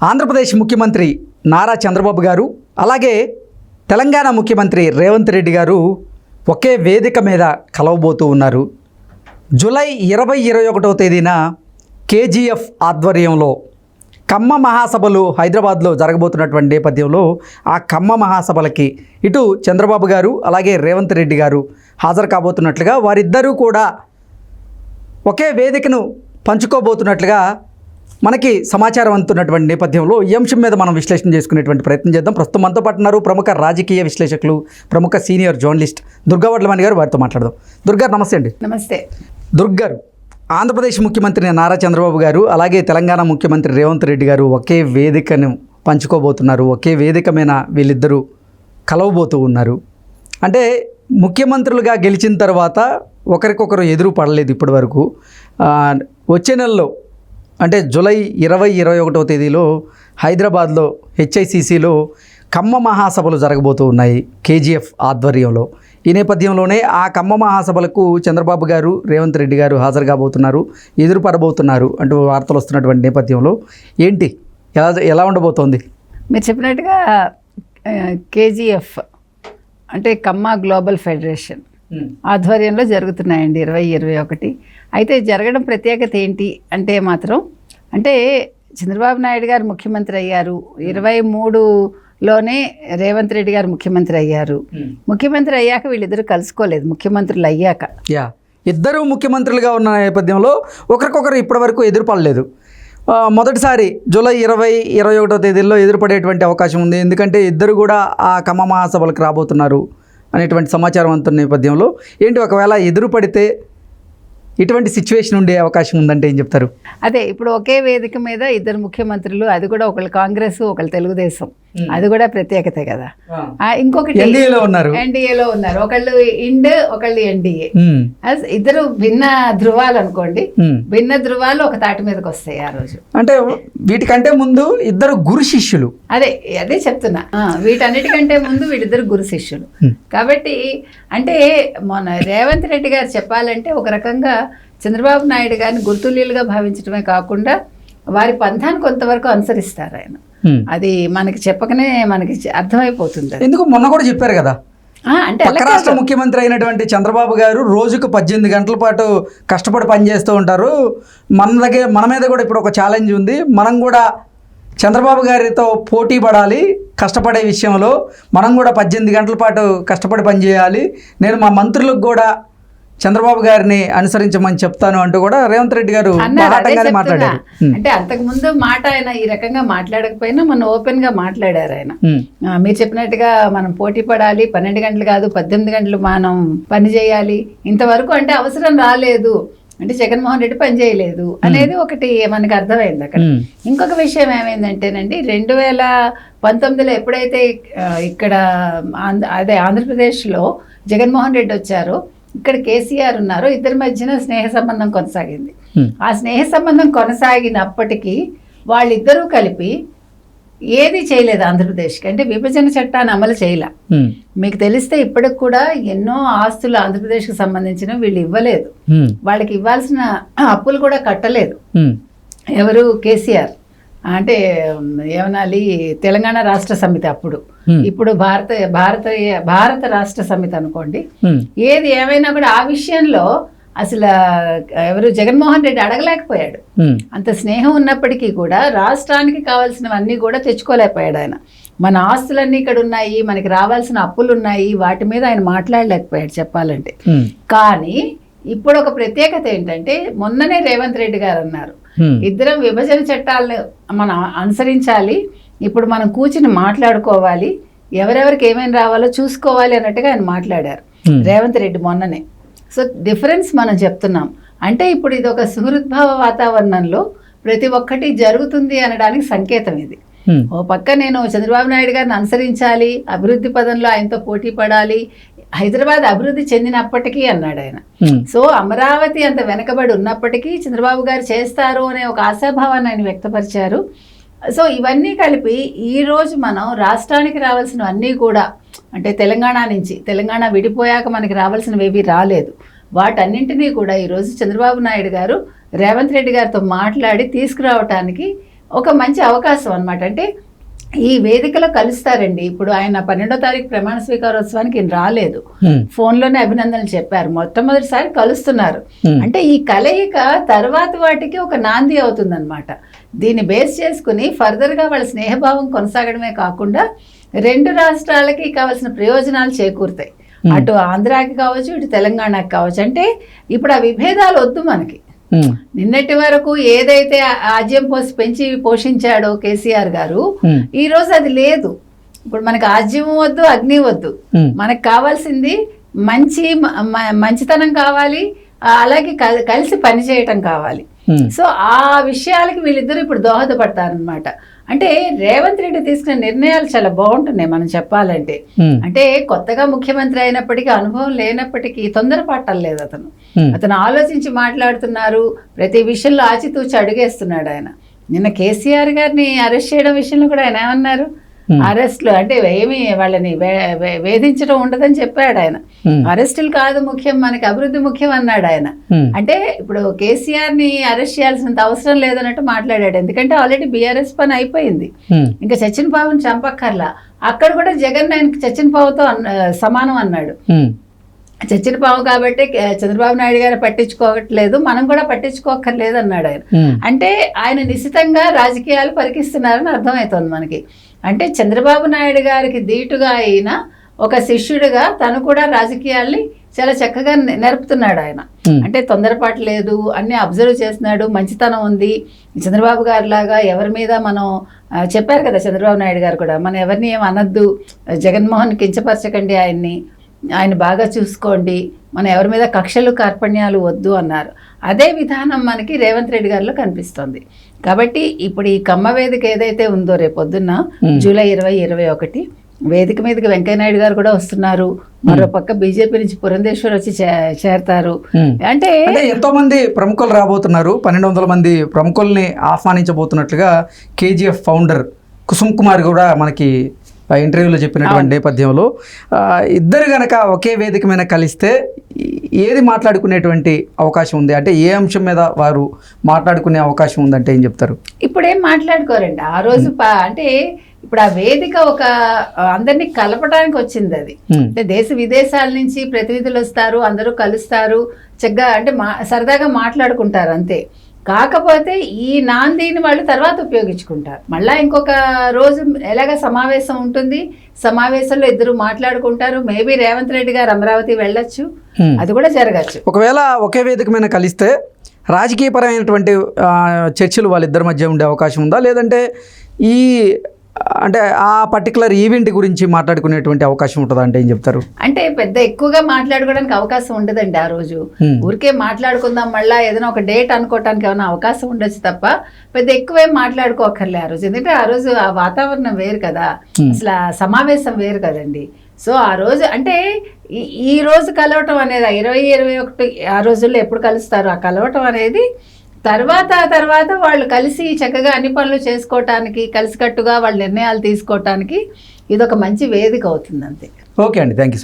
ఆంధ్రప్రదేశ్ ముఖ్యమంత్రి నారా చంద్రబాబు గారు అలాగే తెలంగాణ ముఖ్యమంత్రి రేవంత్ రెడ్డి గారు ఒకే వేదిక మీద కలవబోతూ ఉన్నారు. జూలై 2021వ తేదీన కేజీఎఫ్ ఆధ్వర్యంలో ఖమ్మ మహాసభలు హైదరాబాద్లో జరగబోతున్నటువంటి నేపథ్యంలో ఆ ఖమ్మ మహాసభలకి ఇటు చంద్రబాబు గారు అలాగే రేవంత్ రెడ్డి గారు హాజరు కాబోతున్నట్లుగా వారిద్దరూ కూడా ఒకే వేదికను పంచుకోబోతున్నట్లుగా మనకి సమాచారం అందుతున్నటువంటి నేపథ్యంలో ఈ అంశం మీద మనం విశ్లేషణ చేసుకునేటువంటి ప్రయత్నం చేద్దాం. ప్రస్తుతం మనతో పాటు ఉన్నారు ప్రముఖ రాజకీయ విశ్లేషకులు, ప్రముఖ సీనియర్ జర్నలిస్ట్ దుర్గా వడ్లమణి గారు. వారితో మాట్లాడదాం. దుర్గా నమస్తే అండి. నమస్తే. దుర్గారు, ఆంధ్రప్రదేశ్ ముఖ్యమంత్రి నారా చంద్రబాబు గారు అలాగే తెలంగాణ ముఖ్యమంత్రి రేవంత్ రెడ్డి గారు ఒకే వేదికను పంచుకోబోతున్నారు. ఒకే వేదిక మీద వీళ్ళిద్దరూ కలవబోతూ ఉన్నారు. అంటే ముఖ్యమంత్రులుగా గెలిచిన తర్వాత ఒకరికొకరు ఎదురు పడలేదు ఇప్పటి వరకు. వచ్చే నెలలో అంటే జూలై 2021వ తేదీలో హైదరాబాద్లో హెచ్ఐసిసిలో ఖమ్మ మహాసభలు జరగబోతూ ఉన్నాయి కేజీఎఫ్ ఆధ్వర్యంలో. ఈ నేపథ్యంలోనే ఆ ఖమ్మ మహాసభలకు చంద్రబాబు గారు రేవంత్ రెడ్డి గారు హాజరు కాబోతున్నారు, ఎదురు పడబోతున్నారు అంటూ వార్తలు వస్తున్నటువంటి నేపథ్యంలో ఏంటి ఎలా ఉండబోతోంది? మీరు చెప్పినట్టుగా కేజీఎఫ్ అంటే ఖమ్మ గ్లోబల్ ఫెడరేషన్ ఆధ్వర్యంలో జరుగుతున్నాయండి 2021. అయితే జరగడం ప్రత్యేకత ఏంటి అంటే మాత్రం అంటే చంద్రబాబు నాయుడు గారు ముఖ్యమంత్రి అయ్యారు, 23లోనే రేవంత్ రెడ్డి గారు ముఖ్యమంత్రి అయ్యారు. ముఖ్యమంత్రి అయ్యాక వీళ్ళిద్దరూ కలుసుకోలేదు. ముఖ్యమంత్రులు అయ్యాక ఇద్దరు ముఖ్యమంత్రులుగా ఉన్న నేపథ్యంలో ఒకరికొకరు ఇప్పటివరకు ఎదురుపడలేదు. మొదటిసారి జూలై 2021వ తేదీలో ఎదురుపడేటువంటి అవకాశం ఉంది. ఎందుకంటే ఇద్దరు కూడా ఆ ఖమ్మ మహాసభలకు రాబోతున్నారు అనేటువంటి సమాచారం అందుతున్న నేపథ్యంలో ఏంటి ఒకవేళ ఎదురు పడితే ఇటువంటి సిచ్యువేషన్ ఉండే అవకాశం ఉందంటే ఏం చెప్తారు? అదే ఇప్పుడు ఒకే వేదిక మీద ఇద్దరు ముఖ్యమంత్రులు, అది కూడా ఒకళ్ళు కాంగ్రెస్ ఒకళ్ళు తెలుగుదేశం, అది కూడా ప్రత్యేకతే కదా. ఇంకొకటి ఎన్డీఏలో ఉన్నారు, ఒకళ్ళు ఇండ్ ఒకళ్ళు ఎన్డీఏ. ఇద్దరు భిన్న ధృవాలు అనుకోండి, భిన్న ధృవాలు ఒక తాటి మీదకి వస్తాయి ఆ రోజు. అంటే వీటికంటే ముందు ఇద్దరు గురు శిష్యులు. అదే చెప్తున్నా, వీటన్నిటికంటే ముందు వీళ్ళిద్దరు గురు శిష్యులు. కాబట్టి అంటే మన రేవంత్ రెడ్డి గారు చెప్పాలంటే ఒక రకంగా చంద్రబాబు నాయుడు గారిని గుర్తులీలుగా భావించడమే కాకుండా వారి పంథాన్ని కొంతవరకు అనుసరిస్తారు ఆయన. అది మనకి చెప్పకనే మనకి అర్థమైపోతుంది. ఎందుకు మొన్న కూడా చెప్పారు కదా, అంటే పక్క రాష్ట్ర ముఖ్యమంత్రి అయినటువంటి చంద్రబాబు గారు రోజుకు 18 గంటల పాటు కష్టపడి పనిచేస్తూ ఉంటారు. మన మీద కూడా ఇప్పుడు ఒక ఛాలెంజ్ ఉంది, మనం కూడా చంద్రబాబు గారితో పోటీ పడాలి కష్టపడే విషయంలో, మనం కూడా 18 గంటల పాటు కష్టపడి పనిచేయాలి, నేను మా మంత్రులకు కూడా చంద్రబాబు గారిని అనుసరించమని చెప్తాను అంటూ కూడా రేవంత్ రెడ్డి గారు మాట్లాడారు. అంటే అంతకు ముందు మాట ఆయన ఈ రకంగా మాట్లాడకపోయినా మన ఓపెన్ గా మాట్లాడారు ఆయన. మీరు చెప్పినట్టుగా మనం పోటీ పడాలి, 12 గంటలు కాదు 18 గంటలు మనం పని చేయాలి, ఇంతవరకు అంటే అవసరం రాలేదు అంటే జగన్మోహన్ రెడ్డి పని చేయలేదు అనేది ఒకటి మనకు అర్థమైంది అక్కడ. ఇంకొక విషయం ఏమైందంటేనండి, 2019లో ఎప్పుడైతే ఇక్కడ ఆంధ్రప్రదేశ్లో జగన్మోహన్ రెడ్డి వచ్చారో, ఇక్కడ కేసీఆర్ ఉన్నారో, ఇద్దరి మధ్యన స్నేహ సంబంధం కొనసాగింది. ఆ స్నేహ సంబంధం కొనసాగినప్పటికీ వాళ్ళిద్దరూ కలిపి ఏది చేయలేదు ఆంధ్రప్రదేశ్కి. అంటే విభజన చట్టాన్ని అమలు చేయలే. మీకు తెలిస్తే ఇప్పటికి కూడా ఎన్నో ఆస్తులు ఆంధ్రప్రదేశ్కి సంబంధించిన వీళ్ళు ఇవ్వలేదు. వాళ్ళకి ఇవ్వాల్సిన అప్పులు కూడా కట్టలేదు. ఎవరు? కేసీఆర్. అంటే ఏమనాలి, తెలంగాణ రాష్ట్ర సమితి అప్పుడు, ఇప్పుడు భారత రాష్ట్ర సమితి అనుకోండి. ఏది ఏమైనా కూడా ఆ విషయంలో అసలు ఎవరు జగన్మోహన్ రెడ్డి అడగలేకపోయాడు. అంత స్నేహం ఉన్నప్పటికీ కూడా రాష్ట్రానికి కావాల్సినవన్నీ కూడా తెచ్చుకోలేకపోయాడు ఆయన. మన ఆస్తులన్నీ ఇక్కడ ఉన్నాయి, మనకి రావాల్సిన అప్పులు ఉన్నాయి, వాటి మీద ఆయన మాట్లాడలేకపోయాడు చెప్పాలంటే. కానీ ఇప్పుడు ఒక ప్రత్యేకత ఏంటంటే, మొన్ననే రేవంత్ రెడ్డి గారు అన్నారు, ఇద్దరం విభజన చట్టాలను మనం అనుసరించాలి, ఇప్పుడు మనం కూర్చుని మాట్లాడుకోవాలి, ఎవరెవరికి ఏమేమి రావాలో చూసుకోవాలి అన్నట్టుగా ఆయన మాట్లాడారు రేవంత్ రెడ్డి మొన్ననే. సో డిఫరెన్స్ మనం చెప్తున్నాం. అంటే ఇప్పుడు ఇది ఒక సుహృద్భావ వాతావరణంలో ప్రతి ఒక్కటి జరుగుతుంది అనడానికి సంకేతం ఇది. ఓ పక్క నేను చంద్రబాబు నాయుడు గారిని అనుసరించాలి, అభివృద్ధి పదంలో ఆయనతో పోటీ పడాలి, హైదరాబాద్ అభివృద్ధి చెందినప్పటికీ అన్నాడు ఆయన. సో అమరావతి అంత వెనకబడి ఉన్నప్పటికీ చంద్రబాబు గారు చేస్తారు అనే ఒక ఆశాభావాన్ని ఆయన వ్యక్తపరిచారు. సో ఇవన్నీ కలిపి ఈరోజు మనం రాష్ట్రానికి రావాల్సినవన్నీ కూడా, అంటే తెలంగాణ విడిపోయాక మనకి రావాల్సినవి ఏవి రాలేదు, వాటన్నింటినీ కూడా ఈరోజు చంద్రబాబు నాయుడు గారు రేవంత్ రెడ్డి గారితో మాట్లాడి తీసుకురావటానికి ఒక మంచి అవకాశం అన్నమాట. అంటే ఈ వేదికలో కలుస్తారండి. ఇప్పుడు ఆయన 12వ తారీఖు ప్రమాణ స్వీకారోత్సవానికి ఈయన రాలేదు, ఫోన్లోనే అభినందనలు చెప్పారు, మొట్టమొదటిసారి కలుస్తున్నారు. అంటే ఈ కలయిక తర్వాత వాటికి ఒక నాంది అవుతుందన్నమాట. దీన్ని బేస్ చేసుకుని ఫర్దర్గా వాళ్ళ స్నేహభావం కొనసాగడమే కాకుండా 2 రాష్ట్రాలకి కావాల్సిన ప్రయోజనాలు చేకూరుతాయి. అటు ఆంధ్రాకి కావచ్చు, ఇటు తెలంగాణకి కావచ్చు. అంటే ఇప్పుడు ఆ విభేదాలు వద్దు మనకి. నిన్నటి వరకు ఏదైతే ఆజ్యం పెంచి పోషించాడో కేసీఆర్ గారు, ఈ రోజు అది లేదు. ఇప్పుడు మనకి ఆజ్యం వద్దు, అగ్ని వద్దు, మనకు కావాల్సింది మంచితనం కావాలి, అలాగే కలిసి పనిచేయటం కావాలి. సో ఆ విషయాలకి వీళ్ళిద్దరూ ఇప్పుడు దోహదపడతారనమాట. అంటే రేవంత్ రెడ్డి తీసుకున్న నిర్ణయాలు చాలా బాగుంటున్నాయి మనం చెప్పాలంటే. అంటే కొత్తగా ముఖ్యమంత్రి అయినప్పటికీ, అనుభవం లేనప్పటికీ తొందరపట్టలేదు అతను ఆలోచించి మాట్లాడుతున్నారు. ప్రతి విషయంలో ఆచితూచి అడుగేస్తున్నాడు ఆయన. నిన్న కేసీఆర్ గారిని అరెస్ట్ చేయడం విషయంలో కూడా ఆయన ఏమన్నారు, అరెస్టులు అంటే ఏమి వాళ్ళని వేధించడం ఉండదని చెప్పాడు ఆయన. అరెస్టులు కాదు ముఖ్యం, మనకి అభివృద్ధి ముఖ్యం అన్నాడు ఆయన. అంటే ఇప్పుడు కేసీఆర్ ని అరెస్ట్ చేయాల్సినంత అవసరం లేదన్నట్టు మాట్లాడాడు. ఎందుకంటే ఆల్రెడీ బీఆర్ఎస్ పని అయిపోయింది, ఇంకా చచ్చిన పావును చంపక్కర్లా. అక్కడ కూడా జగన్ ఆయనకి చచ్చిన పావుతో సమానం అన్నాడు. చచ్చిన పావు కాబట్టి చంద్రబాబు నాయుడు గారు పట్టించుకోవట్లేదు, మనం కూడా పట్టించుకోకర్లేదు అన్నాడు ఆయన. అంటే ఆయన నిశితంగా రాజకీయాలు పరికిస్తున్నారని అర్థమవుతుంది మనకి. అంటే చంద్రబాబు నాయుడు గారికి ధీటుగా అయిన ఒక శిష్యుడిగా తను కూడా రాజకీయాల్ని చాలా చక్కగా నేర్పుతున్నాడు ఆయన. అంటే తొందరపాటు లేదు, అన్ని అబ్జర్వ్ చేస్తున్నాడు, మంచితనం ఉంది. చంద్రబాబు గారి లాగా ఎవరి మీద మనం చెప్పారు కదా చంద్రబాబు నాయుడు గారు కూడా, మనం ఎవరిని ఏం అనొద్దు, జగన్మోహన్ కించపరచకండి, ఆయన బాగా చూసుకోండి, మనం ఎవరి మీద కక్షలు కార్పణ్యాలు వద్దు అన్నారు. అదే విధానం మనకి రేవంత్ రెడ్డి గారిలో కనిపిస్తుంది. కాబట్టి ఇప్పుడు ఈ కమ్మ వేదిక ఏదైతే ఉందో రేపొద్దున్న జూలై 20-21 వేదిక మీదకి వెంకయ్యనాయుడు గారు కూడా వస్తున్నారు. మరో పక్క బీజేపీ నుంచి పురంధేశ్వర్ వచ్చి చేరతారు. అంటే ఎంతో మంది ప్రముఖులు రాబోతున్నారు. 1200 మంది ప్రముఖుల్ని ఆహ్వానించబోతున్నట్లుగా కేజీఎఫ్ ఫౌండర్ కుసుమ్ కుమార్ కూడా మనకి ఇంటర్వ్యూలో చెప్పినటువంటి నేపథ్యంలో ఇద్దరు గనక ఒకే వేదిక మీద కలిస్తే ఏది మాట్లాడుకునేటువంటి అవకాశం ఉంది? అంటే ఏ అంశం మీద వారు మాట్లాడుకునే అవకాశం ఉందంటే ఏం చెప్తారు? ఇప్పుడు ఏం మాట్లాడుకోరండి ఆ రోజు. అంటే ఇప్పుడు ఆ వేదిక ఒక అందరినీ కలపడానికి వచ్చింది. అది అంటే దేశ విదేశాల నుంచి ప్రతినిధులు వస్తారు, అందరూ కలుస్తారు, చక్కగా అంటే సరదాగా మాట్లాడుకుంటారు అంతే. కాకపోతే ఈ నాందిని వాళ్ళు తర్వాత ఉపయోగించుకుంటారు. మళ్ళీ ఇంకొక రోజు ఎలాగ సమావేశం ఉంటుంది, సమావేశంలో ఇద్దరు మాట్లాడుకుంటారు. మేబీ రేవంత్ రెడ్డి గారు అమరావతి వెళ్ళొచ్చు, అది కూడా జరగచ్చు. ఒకవేళ ఒకే వేదిక మీద కలిస్తే రాజకీయపరమైనటువంటి చర్చలు వాళ్ళిద్దరి మధ్య ఉండే అవకాశం ఉందా, లేదంటే ఈ అంటే ఆ పర్టికులర్ ఈవెంట్ గురించి మాట్లాడుకునేటువంటి అవకాశం ఉంటుందా అంటే ఏం చెప్తారు? అంటే పెద్ద ఎక్కువగా మాట్లాడుకోవడానికి అవకాశం ఉండదండి ఆ రోజు. ఊరికే మాట్లాడుకుందాం, మళ్ళీ ఏదైనా ఒక డేట్ అనుకోవటానికి ఏమైనా అవకాశం ఉండొచ్చు తప్ప పెద్ద ఎక్కువేం మాట్లాడుకోకర్లే ఆ రోజు. ఎందుకంటే ఆ రోజు ఆ వాతావరణం వేరు కదా, అసలు ఆ సమావేశం వేరు కదండి. సో ఆ రోజు అంటే ఈ రోజు కలవటం అనేది 20-21 ఆ రోజుల్లో ఎప్పుడు కలుస్తారు, ఆ కలవటం అనేది తర్వాత వాళ్ళు కలిసి చక్కగా అన్ని పనులు చేసుకోవటానికి, కలిసికట్టుగా వాళ్ళ నిర్ణయాలు తీసుకోవటానికి ఇదొక మంచి వేదిక అవుతుంది అంతే. ఓకే అండి, థ్యాంక్ యూ.